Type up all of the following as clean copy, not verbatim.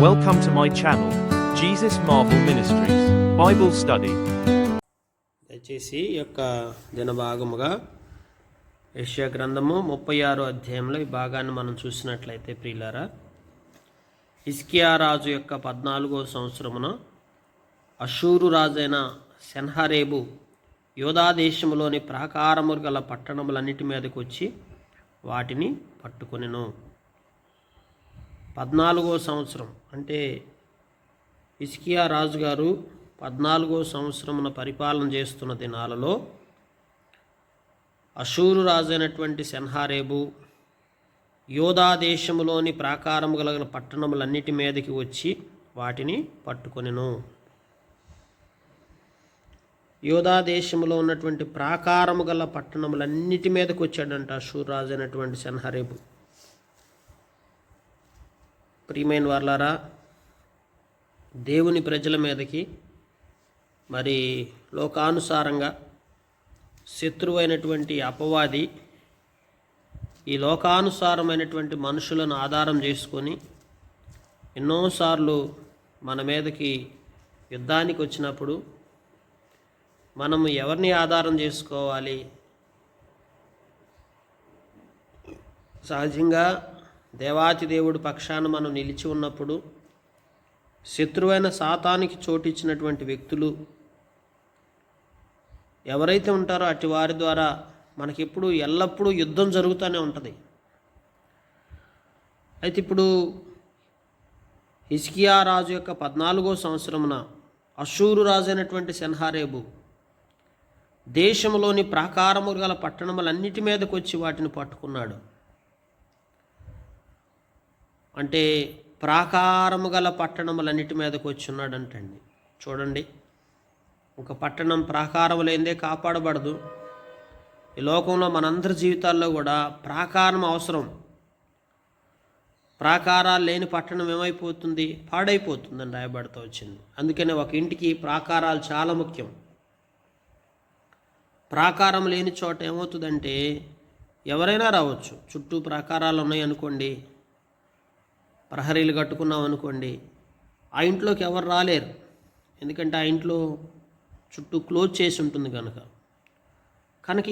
Welcome to my channel, Jesus Marvel Ministries, Bible Study. దయచేసి ఈ యొక్క దినభాగముగా యెషయా గ్రంథము 36వ అధ్యాయంలో ఈ భాగాన్ని మనం చూసినట్లయితే ప్రియులారా, హిజ్కియా రాజు యొక్క 14వ సంవత్సరమున అషూరు రాజైన సెన్హెరీబు యూదా దేశములోని ప్రాకారములు గల పట్టణములన్నిటి మీదకి వచ్చి వాటిని పట్టుకొనెను. 14వ సంవత్సరం అంటే హిజ్కియా రాజుగారు 14వ సంవత్సరమున పరిపాలన చేస్తున్న దినాలలో అషూరు రాజైనటువంటి సెన్హెరీబు యూదా దేశములోని ప్రాకారము కలిగిన పట్టణములన్నిటి మీదకి వచ్చి వాటిని పట్టుకొనెను. యూదా దేశంలో ఉన్నటువంటి ప్రాకారము గల పట్టణములన్నిటి మీదకి వచ్చాడంట అషూరు రాజు అయినటువంటి సెన్హెరీబు. ప్రియమైన వారలారా, దేవుని ప్రజల మీదకి మరి లోకానుసారంగా శత్రువైనటువంటి అపవాది ఈ లోకానుసారమైనటువంటి మనుషులను ఆధారం చేసుకొని ఎన్నోసార్లు మన మీదకి యుద్ధానికి వచ్చినప్పుడు మనము ఎవరిని ఆధారం చేసుకోవాలి? సహజంగా దేవాతి దేవుడు పక్షాన మనం నిలిచి ఉన్నప్పుడు శత్రువైన సాతానికి చోటిచ్చినటువంటి వ్యక్తులు ఎవరైతే ఉంటారో అటు వారి ద్వారా మనకిప్పుడు ఎల్లప్పుడూ యుద్ధం జరుగుతూనే ఉంటుంది. అయితే ఇప్పుడు హిజ్కియా రాజు యొక్క 14వ సంవత్సరమున అషూరు రాజు అయినటువంటి సెన్హెరీబు దేశంలోని ప్రాకారములు గల పట్టణములన్నిటి మీదకి వచ్చి వాటిని పట్టుకున్నాడు. అంటే ప్రాకారము గల పట్టణములన్నిటి మీదకి వచ్చి ఉన్నాడంటండి. చూడండి, ఒక పట్టణం ప్రాకారం లేనిదే కాపాడబడదు. ఈ లోకంలో మనందరి జీవితాల్లో కూడా ప్రాకారం అవసరం. ప్రాకారాలు లేని పట్టణం ఏమైపోతుంది? పాడైపోతుందని రాయబడుతూ వచ్చింది. అందుకనే ఒక ఇంటికి ప్రాకారాలు చాలా ముఖ్యం. ప్రాకారం లేని చోట ఏమవుతుందంటే ఎవరైనా రావచ్చు. చుట్టూ ప్రాకారాలు ఉన్నాయి అనుకోండి, ప్రహరీలు కట్టుకున్నాం అనుకోండి, ఆ ఇంట్లోకి ఎవరు రాలేరు. ఎందుకంటే ఆ ఇంట్లో చుట్టూ క్లోజ్ చేసి ఉంటుంది కనుక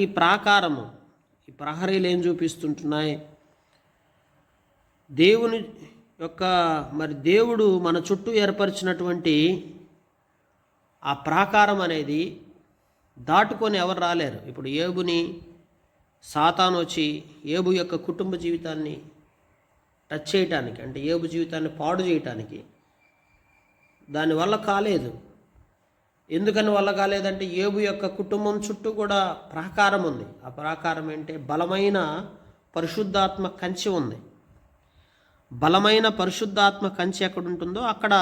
ఈ ప్రాకారము, ఈ ప్రహరీలు ఏం చూపిస్తుంటున్నాయి? దేవుని యొక్క దేవుడు మన చుట్టూ ఏర్పరిచినటువంటి ఆ ప్రాకారం అనేది దాటుకొని ఎవరు రాలేరు. ఇప్పుడు ఏబుని సాతాను వచ్చి ఏబు యొక్క కుటుంబ జీవితాన్ని టచ్ చేయటానికి, అంటే ఏబు జీవితాన్ని పాడు చేయటానికి దానివల్ల కాలేదు. ఎందుకని వల్ల కాలేదంటే ఏబు యొక్క కుటుంబం చుట్టూ కూడా ప్రాకారం ఉంది. ఆ ప్రాకారం అంటే బలమైన పరిశుద్ధాత్మ కంచె ఉంది. బలమైన పరిశుద్ధాత్మ కంచె ఎక్కడ ఉంటుందో అక్కడ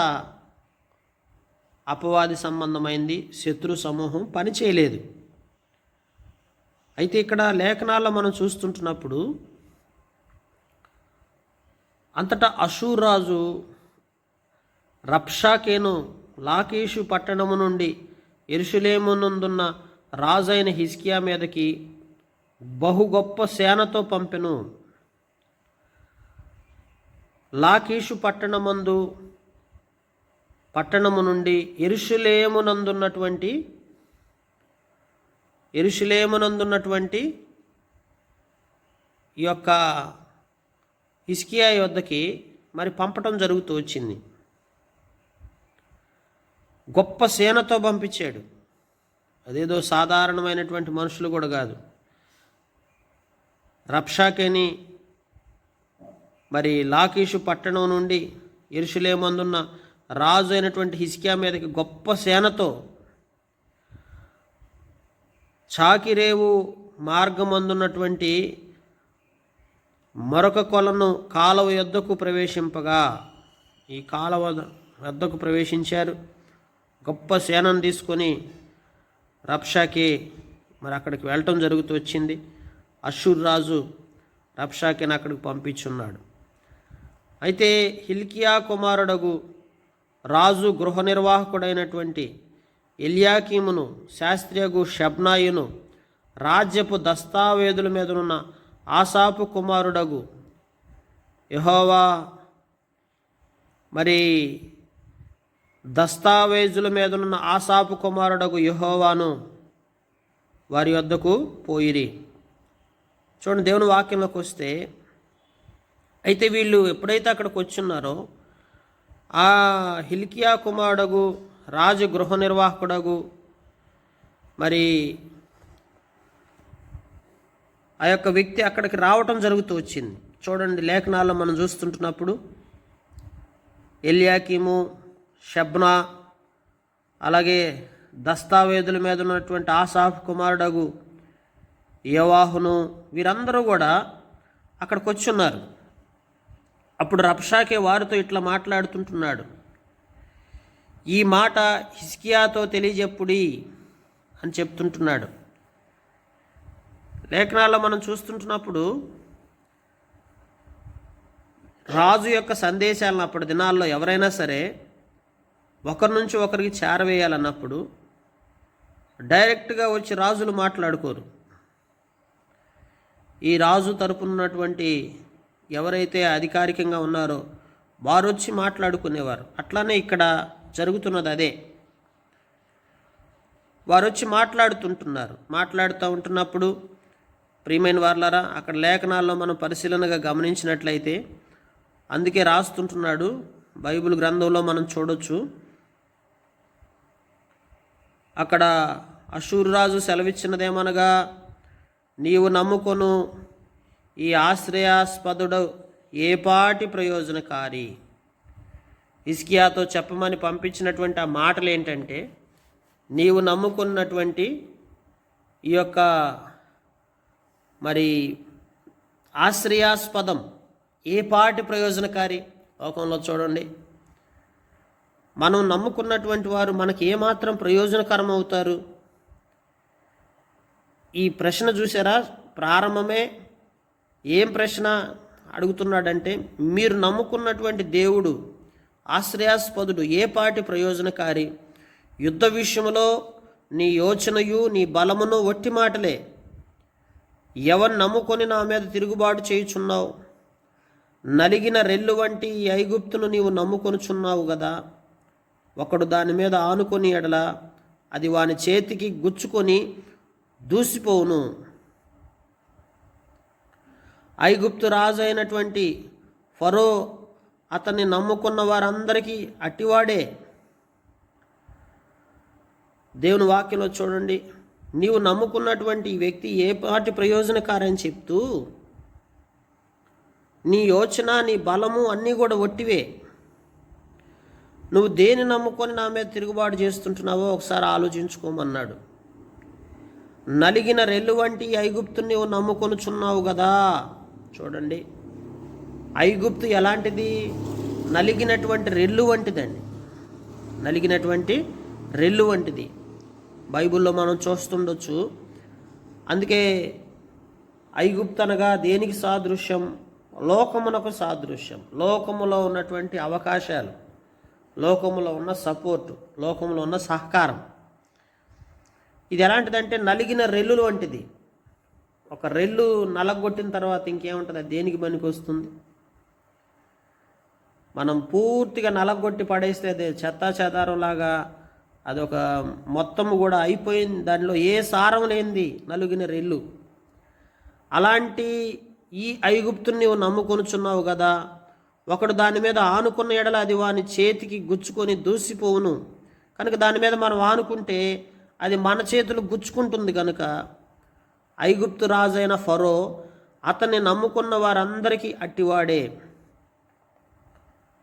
అపవాది సంబంధమైంది శత్రు సమూహం పని చేయలేదు. అయితే ఇక్కడ లేఖనాల్లో మనం చూస్తుంటున్నప్పుడు అంతటా అషూరు రాజు రబ్షాకేను లాకీషు పట్టణము నుండి యెరూషలేమునందున్న రాజైన హిజ్కియా మీదకి బహు గొప్ప సేనతో పంపెను. లాకీషు పట్టణము నుండి యెరూషలేమునందున్నటువంటి ఈ యొక్క హిజ్కియా యొద్దకి మరి పంపటం జరుగుతూ వచ్చింది. గొప్ప సేనతో పంపించాడు. అదేదో సాధారణమైనటువంటి మనుషులు కూడా కాదు. రబ్షాకేని మరి లాకీషు పట్టణం నుండి యెరూషలేమందున్న రాజు అయినటువంటి హిజ్కియా మీదకి గొప్ప సేనతో చాకిరేవు మార్గమందున్నటువంటి మరొక కొలను కాలువ యొద్దకు ప్రవేశింపగా, ఈ కాలువ వద్దకు ప్రవేశించారు. గొప్ప సేనను తీసుకొని రబ్షాకే మరి అక్కడికి వెళ్ళటం జరుగుతూ వచ్చింది. అషూరు రాజు రబ్షాకేని అక్కడికి పంపించున్నాడు. అయితే హిల్కియా కుమారుడగు రాజు గృహ నిర్వాహకుడైనటువంటి ఎల్యాకీమును, శాస్త్రియగు షెబ్నాయును, రాజ్యపు దస్తావేదుల మీదనున్న ఆసాపు కుమారుడగు యెహోవా మరి దస్తావేజుల మీద ఉన్న ఆసాపు కుమారుడగు యెహోవాను వారి వద్దకు పోయిరి. చూడండి, దేవుని వాక్యంలోకి వస్తే అయితే వీళ్ళు ఎప్పుడైతే అక్కడికి వచ్చున్నారో ఆ హిల్కియా కుమారుడగు రాజు గృహ నిర్వాహకుడగు మరి ఆ యొక్క వ్యక్తి అక్కడికి రావటం జరుగుతూ వచ్చింది. చూడండి, లేఖనాల్లో మనం చూస్తుంటున్నప్పుడు ఎల్యాకీము, షెబ్నా, అలాగే దస్తావేదుల మీద ఉన్నటువంటి ఆసాఫ్ కుమారుడగు యెవాహును వీరందరూ కూడా అక్కడికి వచ్చున్నారు. అప్పుడు రబ్షాకే వారితో ఇట్లా మాట్లాడుతుంటున్నాడు, ఈ మాట హిజ్కియాతో తెలియజెప్పుడి అని చెప్తుంటున్నాడు. లేఖనాల్లో మనం చూస్తుంటున్నప్పుడు రాజు యొక్క సందేశాలను అప్పటి దినాల్లో ఎవరైనా సరే ఒకరి నుంచి ఒకరికి చేరవేయాలన్నప్పుడు డైరెక్ట్గా వచ్చి రాజులు మాట్లాడుకోరు. ఈ రాజు తరపునటువంటి ఎవరైతే అధికారికంగా ఉన్నారో వారు వచ్చి మాట్లాడుకునేవారు. అట్లానే ఇక్కడ జరుగుతున్నది అదే. వారు వచ్చి మాట్లాడుతూ ఉంటున్నప్పుడు ప్రియమైన వారలారా, అక్కడ లేఖనాల్లో మనం పరిశీలనగా గమనించినట్లయితే అందుకే రాస్తుంటున్నాడు. బైబిల్ గ్రంథంలో మనం చూడొచ్చు, అక్కడ అషూరు రాజు సెలవిచ్చినదేమనగా, నీవు నమ్ముకొను ఈ ఆశ్రయాస్పదుడు ఏపాటి ప్రయోజనకారి. హిజ్కియాతో చెప్పమని పంపించినటువంటి ఆ మాటలు ఏంటంటే, నీవు నమ్ముకున్నటువంటి ఈ యొక్క మరి ఆశ్రయాస్పదం ఏపాటి ప్రయోజనకారి. లోకంలో చూడండి, మనం నమ్ముకున్నటువంటి వారు మనకి ఏమాత్రం ప్రయోజనకరం అవుతారు? ఈ ప్రశ్న చూసారా? ప్రారంభమే ఏం ప్రశ్న అడుగుతున్నాడంటే, మీరు నమ్ముకున్నటువంటి దేవుడు ఆశ్రయాస్పదుడు ఏపాటి ప్రయోజనకారి. యుద్ధ విషయంలో నీ యోచనయు నీ బలమును ఒట్టి మాటలే. ఎవరిని నమ్ముకొని నా మీద తిరుగుబాటు చేయుచున్నావు? నలిగిన రెల్లు వంటి ఈ ఐగుప్తును నీవు నమ్ముకొనుచున్నావు కదా. ఒకడు దాని మీద ఆనుకొని ఎడల అది వాని చేతికి గుచ్చుకొని దూసిపోవును. ఐగుప్తు రాజు అయినటువంటి ఫరో అతన్ని నమ్ముకున్న వారందరికీ అట్టివాడే. దేవుని వాక్యంలో చూడండి, నీవు నమ్ముకున్నటువంటి వ్యక్తి ఏ పాటి ప్రయోజనకారని చెప్తూ నీ యోచన నీ బలము అన్నీ కూడా ఒట్టివే. నువ్వు దేని నమ్ముకొని నా మీద తిరుగుబాటు చేస్తుంటున్నావో ఒకసారి ఆలోచించుకోమన్నాడు. నలిగిన రెల్లు వంటి ఐగుప్తుని నువ్వు నమ్ముకొనుచున్నావు కదా. చూడండి, ఐగుప్తు ఎలాంటిది? నలిగినటువంటి రెల్లు వంటిదండి. నలిగినటువంటి రెల్లు వంటిది బైబిల్లో మనం చూస్తుండొచ్చు. అందుకే ఐగుప్తు అనగా దేనికి సాదృశ్యం? లోకమునకు సాదృశ్యం. లోకములో ఉన్నటువంటి అవకాశాలు, లోకములో ఉన్న సపోర్టు, లోకంలో ఉన్న సహకారం. ఇది ఎలాంటిదంటే నలిగిన రెల్లులు వంటిది. ఒక రెల్లు నలగొట్టిన తర్వాత ఇంకేముంటుంది? అది దేనికి పనికి వస్తుంది? మనం పూర్తిగా నలగొట్టి పడేస్తే అది చెత్తా చెదారంలాగా అదొక మొత్తము కూడా అయిపోయింది, దానిలో ఏ సారం లేనిది నలిగిన రెల్లు. అలాంటి ఈ ఐగుప్తుని నీవు నమ్ముకొనుచున్నావు కదా. ఒకడు దాని మీద ఆనుకున్న ఎడల అది వాని చేతికి గుచ్చుకొని దూసిపోవును. కనుక దాని మీద మనం ఆనుకుంటే అది మన చేతులు గుచ్చుకుంటుంది. కనుక ఐగుప్తు రాజైన ఫరో అతన్ని నమ్ముకున్న వారందరికీ అట్టివాడే.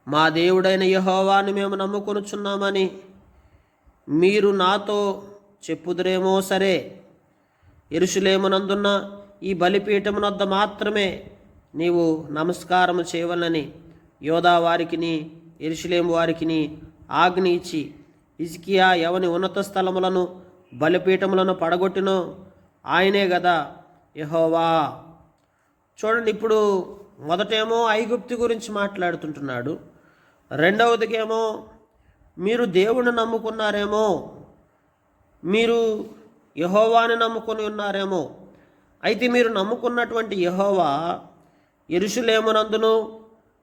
మా దేవుడైన యెహోవాను మేము నమ్ముకొనుచున్నామని మీరు నాతో చెప్పుదురేమో సరే. యెరూషలేమునందున్న ఈ బలిపీఠమునొద్ద మాత్రమే నీవు నమస్కారము చేయవలనని యోధా వారికిని యెరూషలేము వారికిని ఆజ్ఞ ఇచ్చి హిజ్కియా ఎవని ఉన్నత స్థలములను బలిపీఠములను పడగొట్టినో ఆయనే కదా యెహోవా. చూడండి, ఇప్పుడు మొదటేమో ఐగుప్తు గురించి మాట్లాడుతుంటున్నాడు. రెండవదికేమో మీరు దేవుని నమ్ముకున్నారేమో, మీరు యెహోవాని నమ్ముకొని ఉన్నారేమో. అయితే మీరు నమ్ముకున్నటువంటి యెహోవా యెరూషలేమునందును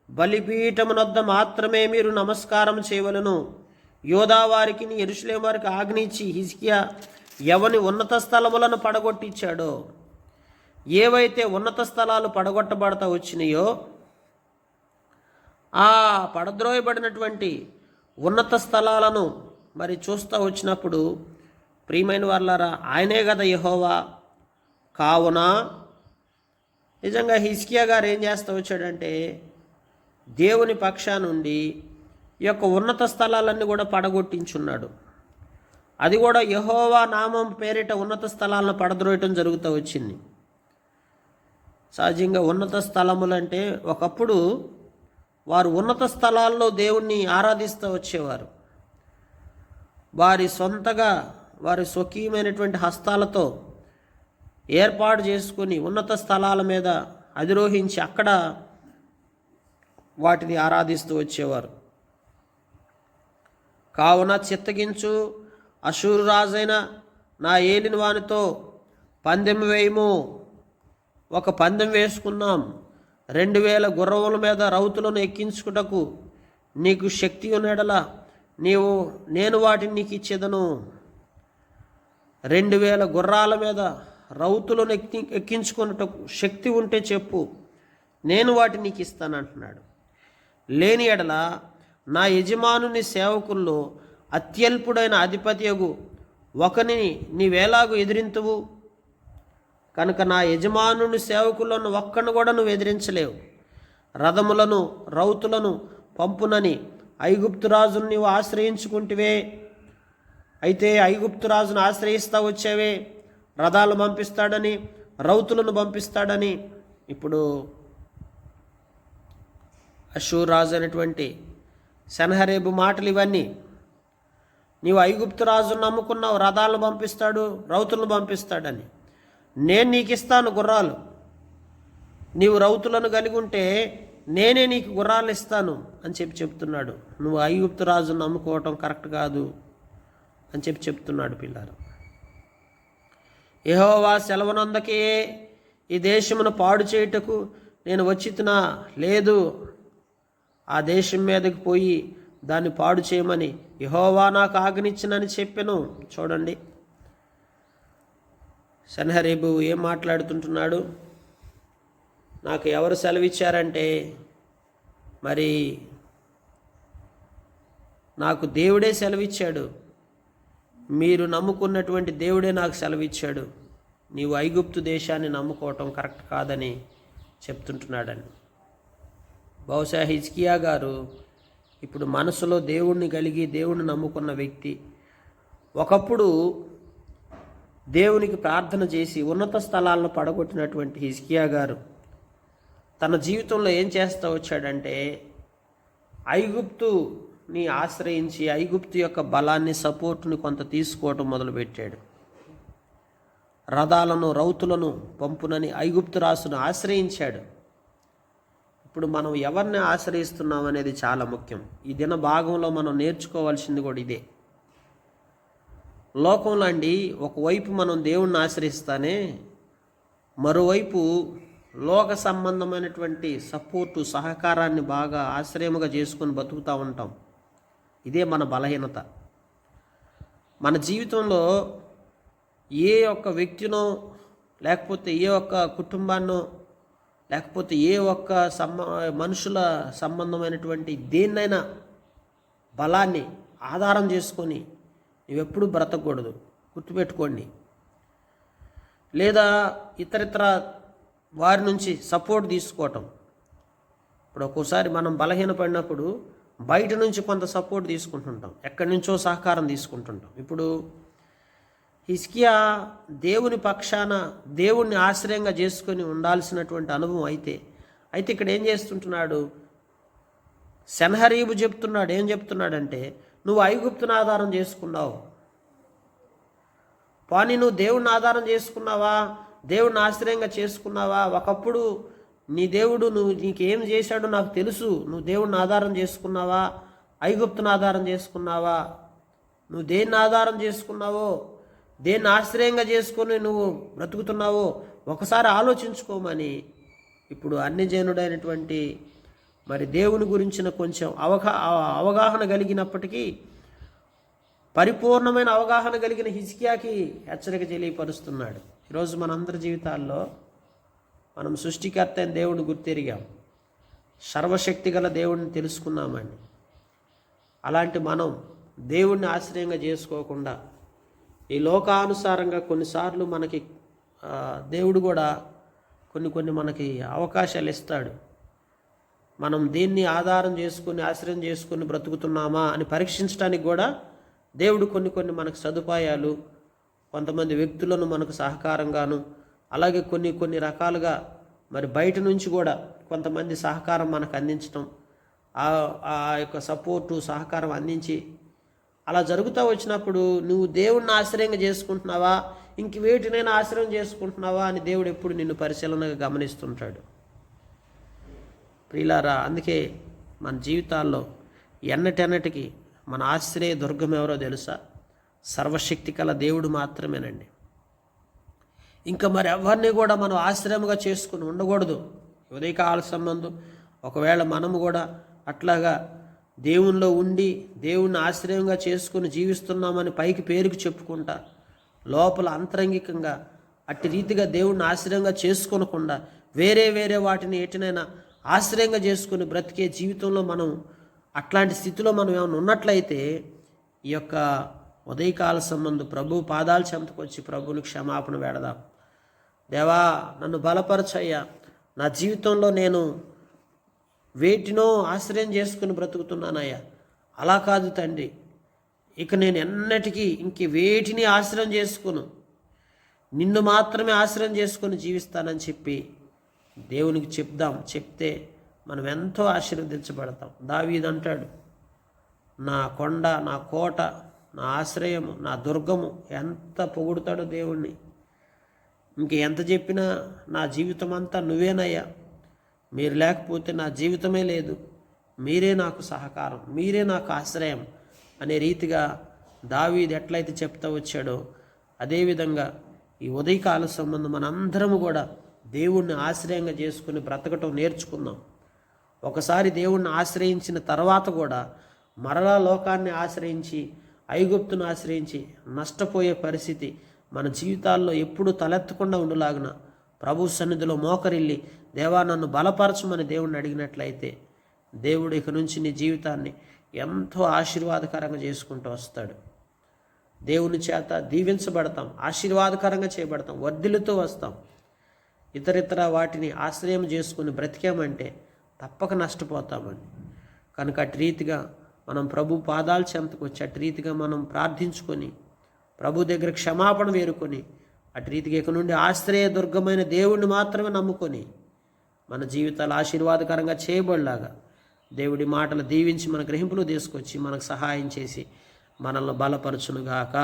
బలిపీఠమునొద్ద మాత్రమే మీరు నమస్కారం చేయవలను. యోధా వారికి యెరూషలేము వారికి ఆజ్ఞించి హిజ్కియా ఎవని ఉన్నత స్థలములను పడగొట్టించాడో, ఏవైతే ఉన్నత స్థలాలు పడగొట్టబడతా వచ్చినాయో, ఆ పడద్రోయబడినటువంటి ఉన్నత స్థలాలను మరి చూస్తూ వచ్చినప్పుడు ప్రియమైన వాళ్ళారా, ఆయనే కదా యెహోవా. కావున నిజంగా హిజ్కియా గారు ఏం చేస్తూ వచ్చాడంటే దేవుని పక్షానుండి ఈ యొక్క ఉన్నత స్థలాలన్నీ కూడా పడగొట్టించున్నాడు. అది కూడా యెహోవా నామం పేరిట ఉన్నత స్థలాలను పడద్రోయటం జరుగుతూ వచ్చింది. సహజంగా ఉన్నత స్థలములంటే ఒకప్పుడు వారు ఉన్నత స్థలాల్లో దేవుణ్ణి ఆరాధిస్తూ వచ్చేవారు. వారి సొంతగా వారి స్వకీయమైనటువంటి హస్తాలతో ఏర్పాటు చేసుకుని ఉన్నత స్థలాల మీద అధిరోహించి అక్కడ వాటిని ఆరాధిస్తూ వచ్చేవారు. కావున చిత్తగించు, అషూరు రాజైన నా ఏలిన వానితో పందెం వేయము. ఒక పందెం వేసుకున్నాం. 2000 గుర్రముల మీద రౌతులను ఎక్కించుటకు నీకు శక్తి ఉన్నెడల నేను వాటిని నీకు ఇచ్చేదను. 2000 గుర్రాల మీద రౌతులను ఎక్కించుకున్నటకు శక్తి ఉంటే చెప్పు, నేను వాటిని నీకు ఇస్తానంటున్నాడు. లేని ఎడల నా యజమానుని సేవకుల్లో అత్యల్పుడైన అధిపతియగు ఒకని నీవేలాగు ఎదిరింతువు? కనుక నా యజమానుని సేవకులను ఒక్కను కూడా నువ్వు ఎదిరించలేవు. రథములను రౌతులను పంపునని ఐగుప్తు రాజును నీవు ఆశ్రయించుకుంటివే. అయితే ఐగుప్తు రాజును ఆశ్రయిస్తా వచ్చేవే, రథాలు పంపిస్తాడని రౌతులను పంపిస్తాడని. ఇప్పుడు అషూరు రాజు అనేటువంటి సెనహరేబు మాటలు ఇవన్నీ. నీవు ఐగుప్తు రాజును నమ్ముకున్నావు, రథాలను పంపిస్తాడు రౌతులను పంపిస్తాడని. నేను నీకు ఇస్తాను గుర్రాలు, నీవు రౌతులను కలిగి ఉంటే నేనే నీకు గుర్రాలు ఇస్తాను అని చెప్తున్నాడు. నువ్వు ఐగుప్తు రాజును నమ్ముకోవటం కరెక్ట్ కాదు అని చెప్తున్నాడు. పిల్లారు, యెహోవా సెలవునందకే ఈ దేశమును పాడు చేయుటకు నేను వచ్చితున్నా లేదు. ఆ దేశం మీదకి పోయి దాన్ని పాడు చేయమని యెహోవా నాకు ఆజ్ఞించినని చెప్పెను. చూడండి సెనహరీబు ఏం మాట్లాడుతుంటున్నాడు. నాకు ఎవరు సెలవిచ్చారంటే మరి నాకు దేవుడే సెలవిచ్చాడు, మీరు నమ్ముకున్నటువంటి దేవుడే నాకు సెలవిచ్చాడు. నీవు ఐగుప్తు దేశాన్ని నమ్ముకోవటం కరెక్ట్ కాదని చెప్తుంటున్నాడని. బహుశా హిజ్కియా గారు ఇప్పుడు మనసులో దేవుణ్ణి కలిగి దేవుణ్ణి నమ్ముకున్న వ్యక్తి. ఒకప్పుడు దేవునికి ప్రార్థన చేసి ఉన్నత స్థలాలను పడగొట్టినటువంటి హిజ్కియా గారు తన జీవితంలో ఏం చేస్తూ వచ్చాడంటే ఐగుప్తుని ఆశ్రయించి ఐగుప్తు యొక్క బలాన్ని సపోర్టుని కొంత తీసుకోవటం మొదలుపెట్టాడు. రథాలను రౌతులను పంపునని ఐగుప్తు రాజును ఆశ్రయించాడు. ఇప్పుడు మనం ఎవరిని ఆశ్రయిస్తున్నాం అనేది చాలా ముఖ్యం. ఈ దిన భాగంలో మనం నేర్చుకోవాల్సింది కూడా ఇదే. లోకంలో అండి ఒకవైపు మనం దేవుణ్ణి ఆశ్రయిస్తానే, మరోవైపు లోక సంబంధమైనటువంటి సపోర్టు సహకారాన్ని బాగా ఆశ్రయముగా చేసుకొని బతుకుతూ ఉంటాం. ఇదే మన బలహీనత. మన జీవితంలో ఏ ఒక్క వ్యక్తినో లేకపోతే ఏ ఒక్క కుటుంబాన్నో లేకపోతే ఏ ఒక్క మనుషుల సంబంధమైనటువంటి దేన్నైనా బలాన్ని ఆధారం చేసుకొని నువ్వెప్పుడు బ్రతకూడదు, గుర్తుపెట్టుకోండి. లేదా ఇతరితర వారి నుంచి సపోర్ట్ తీసుకోవటం. ఇప్పుడు ఒక్కోసారి మనం బలహీనపడినప్పుడు బయట నుంచి కొంత సపోర్ట్ తీసుకుంటుంటాం, ఎక్కడి నుంచో సహకారం తీసుకుంటుంటాం. ఇప్పుడు హిజ్కియా దేవుని పక్షాన దేవుణ్ణి ఆశ్రయంగా చేసుకొని ఉండాల్సినటువంటి అనుభవం అయితే ఇక్కడ ఏం చేస్తుంటున్నాడు, సెనహరీబు చెప్తున్నాడు. ఏం చెప్తున్నాడంటే నువ్వు ఐగుప్తుని ఆధారం చేసుకున్నావు, పోనీ నువ్వు దేవుణ్ణి ఆధారం చేసుకున్నావా, దేవుణ్ణి ఆశ్రయంగా చేసుకున్నావా? ఒకప్పుడు నీ దేవుడు నీకేం చేశాడో నాకు తెలుసు. నువ్వు దేవుణ్ణి ఆధారం చేసుకున్నావా, ఐగుప్తుని ఆధారం చేసుకున్నావా? నువ్వు దేన్ని ఆధారం చేసుకున్నావో, దేన్ని ఆశ్రయంగా చేసుకొని నువ్వు బ్రతుకుతున్నావో ఒకసారి ఆలోచించుకోమని ఇప్పుడు అన్యజనుడైనటువంటి మరి దేవుని గురించిన కొంచెం అవగాహన కలిగినప్పటికీ పరిపూర్ణమైన అవగాహన కలిగిన హిజ్కియాకి హెచ్చరిక తెలియపరుస్తున్నాడు. ఈరోజు మనందరి జీవితాల్లో మనం సృష్టికర్త అయిన దేవుని గుర్తెరిగాం, సర్వశక్తి గల దేవుడిని తెలుసుకున్నామండి. అలాంటి మనం దేవుణ్ణి ఆశ్రయంగా చేసుకోకుండా ఈ లోకానుసారంగా కొన్నిసార్లు మనకి దేవుడు కూడా కొన్ని మనకి అవకాశాలు ఇస్తాడు. మనం దీన్ని ఆధారం చేసుకుని ఆశ్రయం చేసుకుని బ్రతుకుతున్నామా అని పరీక్షించడానికి కూడా దేవుడు కొన్ని మనకు సదుపాయాలు, కొంతమంది వ్యక్తులను మనకు సహకారంగాను, అలాగే కొన్ని రకాలుగా మరి బయట నుంచి కూడా కొంతమంది సహకారం మనకు అందించడం, ఆ యొక్క సపోర్టు సహకారం అందించి అలా జరుగుతూ వచ్చినప్పుడు నువ్వు దేవుణ్ణి ఆశ్రయంగా చేసుకుంటున్నావా, ఇంక వేటినైనా ఆశ్రయం చేసుకుంటున్నావా అని దేవుడు ఎప్పుడు నిన్ను పరిశీలనగా గమనిస్తుంటాడు. ప్రియులారా, అందుకే మన జీవితాల్లో ఎన్నటెన్నటికి మన ఆశ్రయ దుర్గం ఎవరో తెలుసా? సర్వశక్తి కల దేవుడు మాత్రమేనండి. ఇంకా మరి ఎవరిని కూడా మనం ఆశ్రయంగా చేసుకుని ఉండకూడదు. ఉదయకాల సంబంధం ఒకవేళ మనము కూడా అట్లాగా దేవునిలో ఉండి దేవుణ్ణి ఆశ్రయంగా చేసుకుని జీవిస్తున్నామని పైకి పేరుకు చెప్పుకుంటా లోపల అంతరంగికంగా అట్టి రీతిగా దేవుణ్ణి ఆశ్రయంగా చేసుకోనకుండా వేరే వాటిని ఎటునైనా ఆశ్రయంగా చేసుకుని బ్రతికే జీవితంలో మనం అట్లాంటి స్థితిలో మనం ఏమైనా ఉన్నట్లయితే ఈ యొక్క ఉదయకాల సంబంధం ప్రభు పాదాల చెంతకు వచ్చి ప్రభువుని క్షమాపణ వేడదాం. దేవా, నన్ను బలపరచయ్యా, నా జీవితంలో నేను వేటినో ఆశ్రయం చేసుకుని బ్రతుకుతున్నానయ్యా. అలా కాదు తండ్రి, ఇక నేను ఎన్నటికీ ఇంక వేటిని ఆశ్రయం చేసుకును, నిన్ను మాత్రమే ఆశ్రయం చేసుకుని జీవిస్తానని చెప్పి దేవునికి చెప్తే మనం ఎంతో ఆశీర్వదించబడతాం. దావీదు అంటాడు, నా కొండ, నా కోట, నా ఆశ్రయము, నా దుర్గము. ఎంత పొగుడుతాడో దేవుణ్ణి. ఇంక ఎంత చెప్పినా నా జీవితం అంతా నువ్వేనయ్యా, మీరు లేకపోతే నా జీవితమే లేదు, మీరే నాకు సహకారం, మీరే నాకు ఆశ్రయం అనే రీతిగా దావీదు ఎట్లయితే చెప్తా వచ్చాడో అదేవిధంగా ఈ ఉదయకాల సంబంధం మనందరము కూడా దేవుణ్ణి ఆశ్రయంగా చేసుకుని బ్రతకటం నేర్చుకుందాం. ఒకసారి దేవుణ్ణి ఆశ్రయించిన తర్వాత కూడా మరలా లోకాన్ని ఆశ్రయించి ఐగుప్తును ఆశ్రయించి నష్టపోయే పరిస్థితి మన జీవితాల్లో ఎప్పుడూ తలెత్తకుండా ఉండలాగున ప్రభు సన్నిధిలో మోకరిల్లి దేవా నన్ను బలపరచమని దేవుణ్ణి అడిగినట్లయితే దేవుడు ఇక నుంచి నీ జీవితాన్ని ఎంతో ఆశీర్వాదకరంగా చేసుకుంటూ వస్తాడు. దేవుని చేత దీవించబడతాం, ఆశీర్వాదకరంగా చేయబడతాం, వర్ధిల్లుతూ వస్తాం. ఇతరితర వాటిని ఆశ్రయం చేసుకుని బ్రతికామంటే తప్పక నష్టపోతామండి. కనుక అటు రీతిగా మనం ప్రభు పాదాల చెంతకు వచ్చి అటు రీతిగా మనం ప్రార్థించుకొని ప్రభు దగ్గర క్షమాపణ వేరుకొని అటు రీతిగా ఇక నుండి ఆశ్రయ దుర్గమైన దేవుణ్ణి మాత్రమే నమ్ముకొని మన జీవితాలు ఆశీర్వాదకరంగా చేయబడలాగా దేవుడి మాటలు దీవించి మన గ్రహింపులు తీసుకొచ్చి మనకు సహాయం చేసి మనల్ని బలపరచునుగాక.